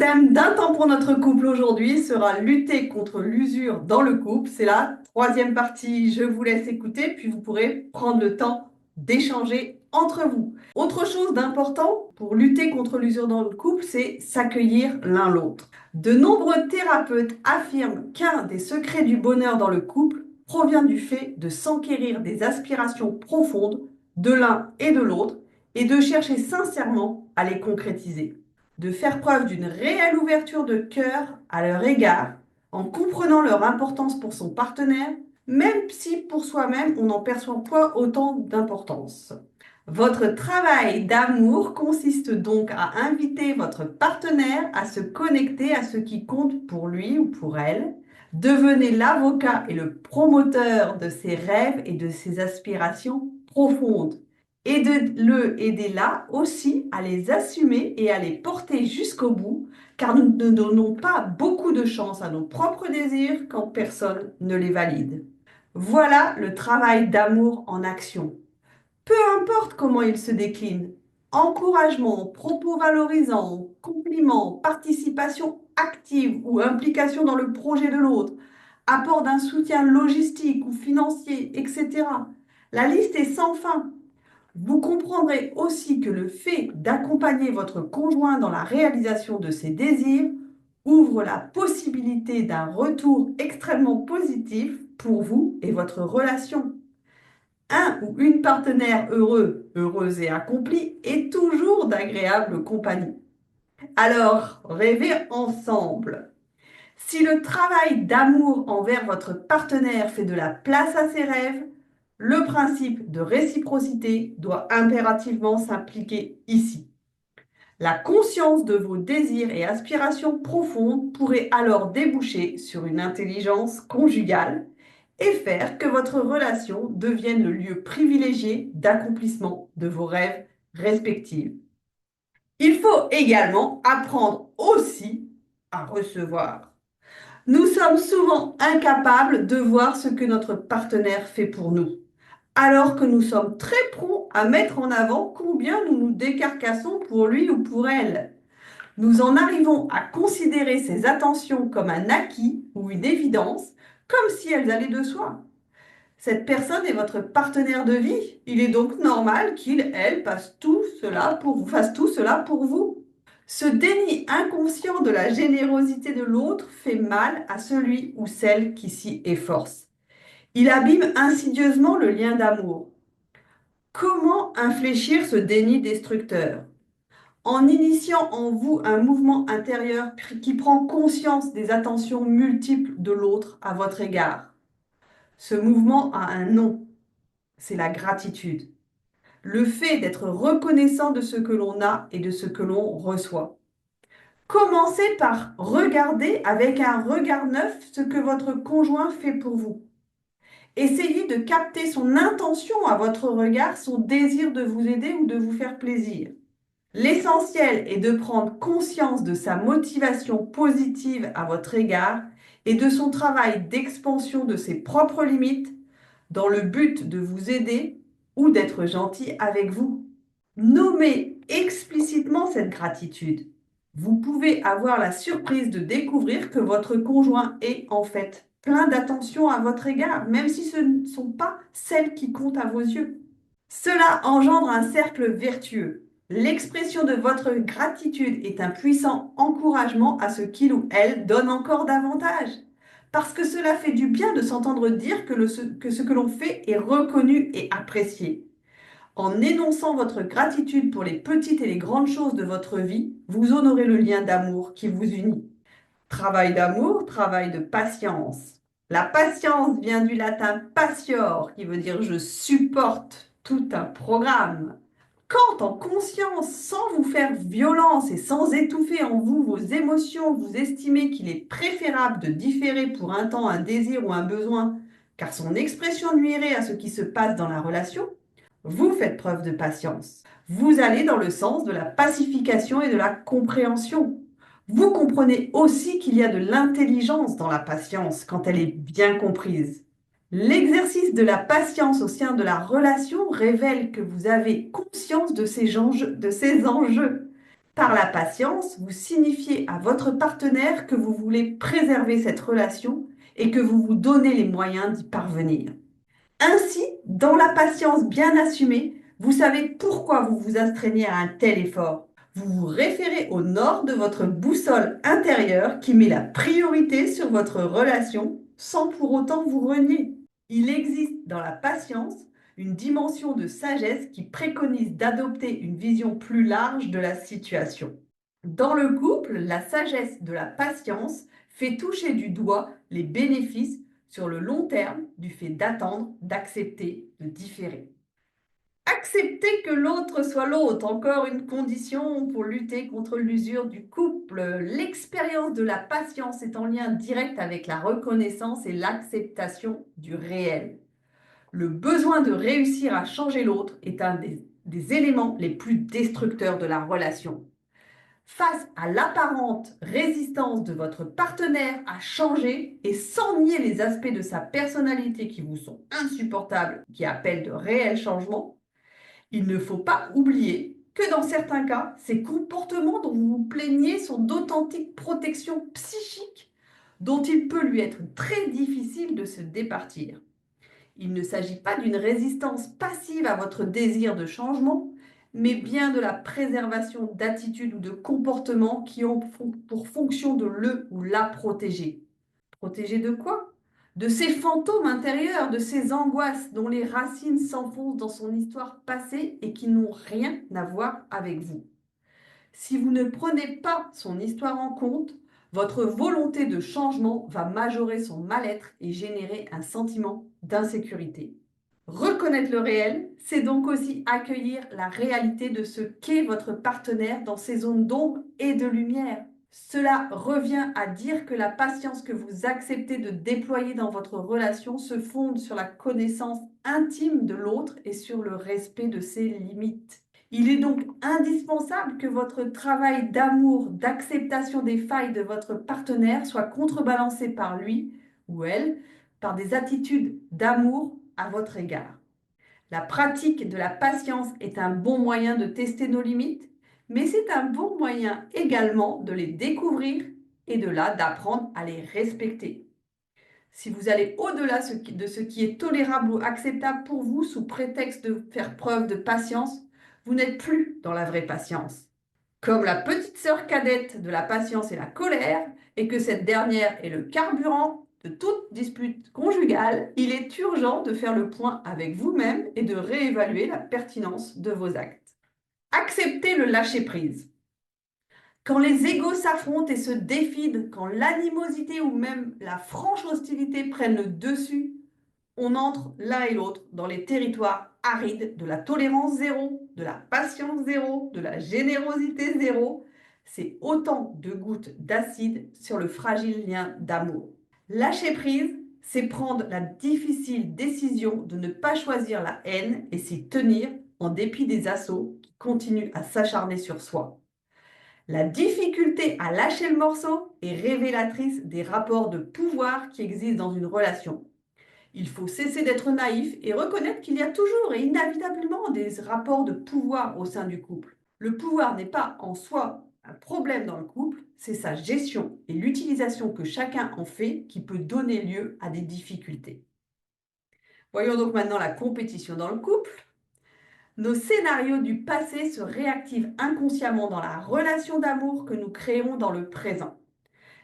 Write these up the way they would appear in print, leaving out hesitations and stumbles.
thème d'un temps pour notre couple aujourd'hui sera lutter contre l'usure dans le couple. C'est la troisième partie. Je vous laisse écouter, puis vous pourrez prendre le temps d'échanger entre vous. Autre chose d'important pour lutter contre l'usure dans le couple, c'est s'accueillir l'un l'autre. De nombreux thérapeutes affirment qu'un des secrets du bonheur dans le couple provient du fait de s'enquérir des aspirations profondes de l'un et de l'autre et de chercher sincèrement à les concrétiser, de faire preuve d'une réelle ouverture de cœur à leur égard, en comprenant leur importance pour son partenaire, même si pour soi-même on n'en perçoit pas autant d'importance. Votre travail d'amour consiste donc à inviter votre partenaire à se connecter à ce qui compte pour lui ou pour elle. Devenez l'avocat et le promoteur de ses rêves et de ses aspirations profondes. Aidez-le, aidez-la aussi à les assumer et à les porter jusqu'au bout, car nous ne donnons pas beaucoup de chance à nos propres désirs quand personne ne les valide. Voilà le travail d'amour en action. Peu importe comment il se décline, encouragement, propos valorisants, compliments, participation active ou implication dans le projet de l'autre, apport d'un soutien logistique ou financier, etc. La liste est sans fin. Vous comprendrez aussi que le fait d'accompagner votre conjoint dans la réalisation de ses désirs ouvre la possibilité d'un retour extrêmement positif pour vous et votre relation. Un ou une partenaire heureux, heureuse et accomplie est toujours d'agréable compagnie. Alors, rêvez ensemble. Si le travail d'amour envers votre partenaire fait de la place à ses rêves, le principe de réciprocité doit impérativement s'impliquer ici. La conscience de vos désirs et aspirations profondes pourrait alors déboucher sur une intelligence conjugale et faire que votre relation devienne le lieu privilégié d'accomplissement de vos rêves respectifs. Il faut également apprendre aussi à recevoir. Nous sommes souvent incapables de voir ce que notre partenaire fait pour nous, alors que nous sommes très prompts à mettre en avant combien nous nous décarcassons pour lui ou pour elle. Nous en arrivons à considérer ces attentions comme un acquis ou une évidence, comme si elles allaient de soi. Cette personne est votre partenaire de vie. Il est donc normal qu'il, elle, fasse tout cela pour vous. Ce déni inconscient de la générosité de l'autre fait mal à celui ou celle qui s'y efforce. Il abîme insidieusement le lien d'amour. Comment infléchir ce déni destructeur? En initiant en vous un mouvement intérieur qui prend conscience des attentions multiples de l'autre à votre égard. Ce mouvement a un nom, c'est la gratitude. Le fait d'être reconnaissant de ce que l'on a et de ce que l'on reçoit. Commencez par regarder avec un regard neuf ce que votre conjoint fait pour vous. Essayez de capter son intention à votre regard, son désir de vous aider ou de vous faire plaisir. L'essentiel est de prendre conscience de sa motivation positive à votre égard et de son travail d'expansion de ses propres limites dans le but de vous aider ou d'être gentil avec vous. Nommez explicitement cette gratitude. Vous pouvez avoir la surprise de découvrir que votre conjoint est en fait plein d'attention à votre égard, même si ce ne sont pas celles qui comptent à vos yeux. Cela engendre un cercle vertueux. L'expression de votre gratitude est un puissant encouragement à ce qu'il ou elle donne encore davantage. Parce que cela fait du bien de s'entendre dire que ce que l'on fait est reconnu et apprécié. En énonçant votre gratitude pour les petites et les grandes choses de votre vie, vous honorez le lien d'amour qui vous unit. Travail d'amour, travail de patience. La patience vient du latin patior, qui veut dire je supporte tout un programme. Quand en conscience, sans vous faire violence et sans étouffer en vous vos émotions, vous estimez qu'il est préférable de différer pour un temps un désir ou un besoin, car son expression nuirait à ce qui se passe dans la relation, vous faites preuve de patience. Vous allez dans le sens de la pacification et de la compréhension. Vous comprenez aussi qu'il y a de l'intelligence dans la patience quand elle est bien comprise. L'exercice de la patience au sein de la relation révèle que vous avez conscience de ces enjeux. Par la patience, vous signifiez à votre partenaire que vous voulez préserver cette relation et que vous vous donnez les moyens d'y parvenir. Ainsi, dans la patience bien assumée, vous savez pourquoi vous vous astreignez à un tel effort. Vous vous référez au nord de votre boussole intérieure qui met la priorité sur votre relation sans pour autant vous renier. Il existe dans la patience une dimension de sagesse qui préconise d'adopter une vision plus large de la situation. Dans le couple, la sagesse de la patience fait toucher du doigt les bénéfices sur le long terme du fait d'attendre, d'accepter, de différer. Accepter que l'autre soit l'autre, encore une condition pour lutter contre l'usure du couple. L'expérience de la patience est en lien direct avec la reconnaissance et l'acceptation du réel. Le besoin de réussir à changer l'autre est un des éléments les plus destructeurs de la relation. Face à l'apparente résistance de votre partenaire à changer et sans nier les aspects de sa personnalité qui vous sont insupportables, qui appellent de réels changements, il ne faut pas oublier que dans certains cas, ces comportements dont vous vous plaignez sont d'authentiques protections psychiques dont il peut lui être très difficile de se départir. Il ne s'agit pas d'une résistance passive à votre désir de changement, mais bien de la préservation d'attitudes ou de comportements qui ont pour fonction de le ou la protéger. Protéger de quoi? De ses fantômes intérieurs, de ses angoisses dont les racines s'enfoncent dans son histoire passée et qui n'ont rien à voir avec vous. Si vous ne prenez pas son histoire en compte, votre volonté de changement va majorer son mal-être et générer un sentiment d'insécurité. Reconnaître le réel, c'est donc aussi accueillir la réalité de ce qu'est votre partenaire dans ses zones d'ombre et de lumière. Cela revient à dire que la patience que vous acceptez de déployer dans votre relation se fonde sur la connaissance intime de l'autre et sur le respect de ses limites. Il est donc indispensable que votre travail d'amour, d'acceptation des failles de votre partenaire soit contrebalancé par lui ou elle, par des attitudes d'amour à votre égard. La pratique de la patience est un bon moyen de tester nos limites, mais c'est un bon moyen également de les découvrir et de là d'apprendre à les respecter. Si vous allez au-delà de ce qui est tolérable ou acceptable pour vous sous prétexte de faire preuve de patience, vous n'êtes plus dans la vraie patience. Comme la petite sœur cadette de la patience et la colère, et que cette dernière est le carburant de toute dispute conjugale, il est urgent de faire le point avec vous-même et de réévaluer la pertinence de vos actes. Acceptez le lâcher-prise. Quand les égos s'affrontent et se défident, quand l'animosité ou même la franche hostilité prennent le dessus, on entre l'un et l'autre dans les territoires arides de la tolérance zéro, de la patience zéro, de la générosité zéro. C'est autant de gouttes d'acide sur le fragile lien d'amour. Lâcher prise, c'est prendre la difficile décision de ne pas choisir la haine et s'y tenir en dépit des assauts qui continuent à s'acharner sur soi. La difficulté à lâcher le morceau est révélatrice des rapports de pouvoir qui existent dans une relation. Il faut cesser d'être naïf et reconnaître qu'il y a toujours et inévitablement des rapports de pouvoir au sein du couple. Le pouvoir n'est pas en soi un problème dans le couple, c'est sa gestion et l'utilisation que chacun en fait qui peut donner lieu à des difficultés. Voyons donc maintenant la compétition dans le couple. Nos scénarios du passé se réactivent inconsciemment dans la relation d'amour que nous créons dans le présent.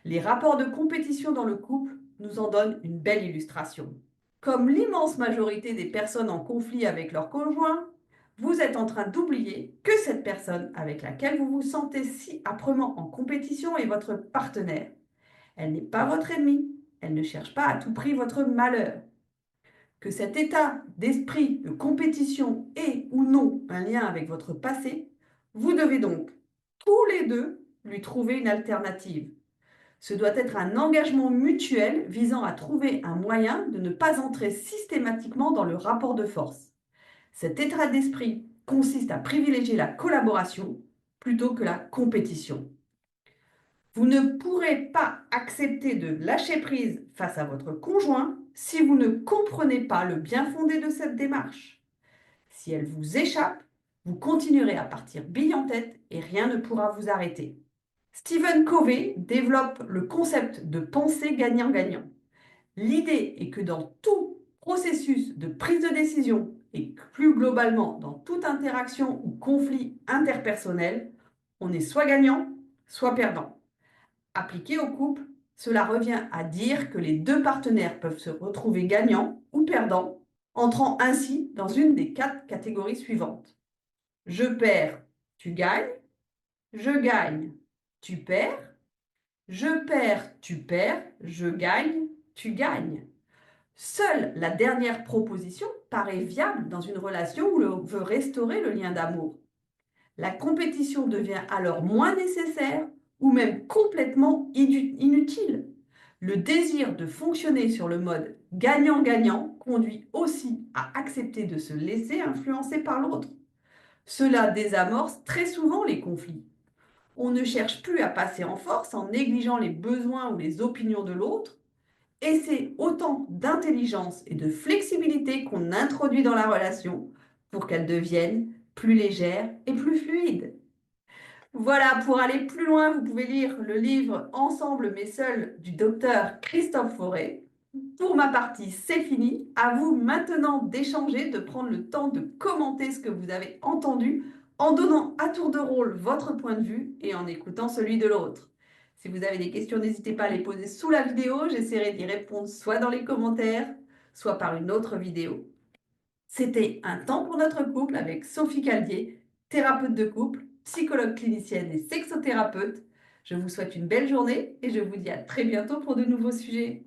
Les rapports de compétition dans le couple nous en donnent une belle illustration. Comme l'immense majorité des personnes en conflit avec leur conjoint, vous êtes en train d'oublier que cette personne avec laquelle vous vous sentez si âprement en compétition est votre partenaire. Elle n'est pas votre ennemi, elle ne cherche pas à tout prix votre malheur. Que cet état d'esprit de compétition ait ou non un lien avec votre passé, vous devez donc tous les deux lui trouver une alternative. Ce doit être un engagement mutuel visant à trouver un moyen de ne pas entrer systématiquement dans le rapport de force. Cet état d'esprit consiste à privilégier la collaboration plutôt que la compétition. Vous ne pourrez pas accepter de lâcher prise face à votre conjoint si vous ne comprenez pas le bien fondé de cette démarche. Si elle vous échappe, vous continuerez à partir bille en tête et rien ne pourra vous arrêter. Stephen Covey développe le concept de pensée gagnant-gagnant. L'idée est que dans tout processus de prise de décision et plus globalement dans toute interaction ou conflit interpersonnel, on est soit gagnant, soit perdant. Appliqué au couple, cela revient à dire que les deux partenaires peuvent se retrouver gagnants ou perdants, entrant ainsi dans une des 4 catégories suivantes. Je perds, tu gagnes. Je gagne, tu perds. Je perds, tu perds. Je gagne, tu gagnes. Seule la dernière proposition paraît viable dans une relation où l'on veut restaurer le lien d'amour. La compétition devient alors moins nécessaire ou même complètement inutile. Le désir de fonctionner sur le mode gagnant-gagnant conduit aussi à accepter de se laisser influencer par l'autre. Cela désamorce très souvent les conflits. On ne cherche plus à passer en force en négligeant les besoins ou les opinions de l'autre, et c'est autant d'intelligence et de flexibilité qu'on introduit dans la relation pour qu'elle devienne plus légère et plus fluide. Voilà, pour aller plus loin, vous pouvez lire le livre Ensemble mais seul du docteur Christophe Fauré. Pour ma partie, c'est fini. À vous maintenant d'échanger, de prendre le temps de commenter ce que vous avez entendu en donnant à tour de rôle votre point de vue et en écoutant celui de l'autre. Si vous avez des questions, n'hésitez pas à les poser sous la vidéo. J'essaierai d'y répondre soit dans les commentaires, soit par une autre vidéo. C'était Un temps pour notre couple avec Sophie Caldier, thérapeute de couple, psychologue clinicienne et sexothérapeute. Je vous souhaite une belle journée et je vous dis à très bientôt pour de nouveaux sujets.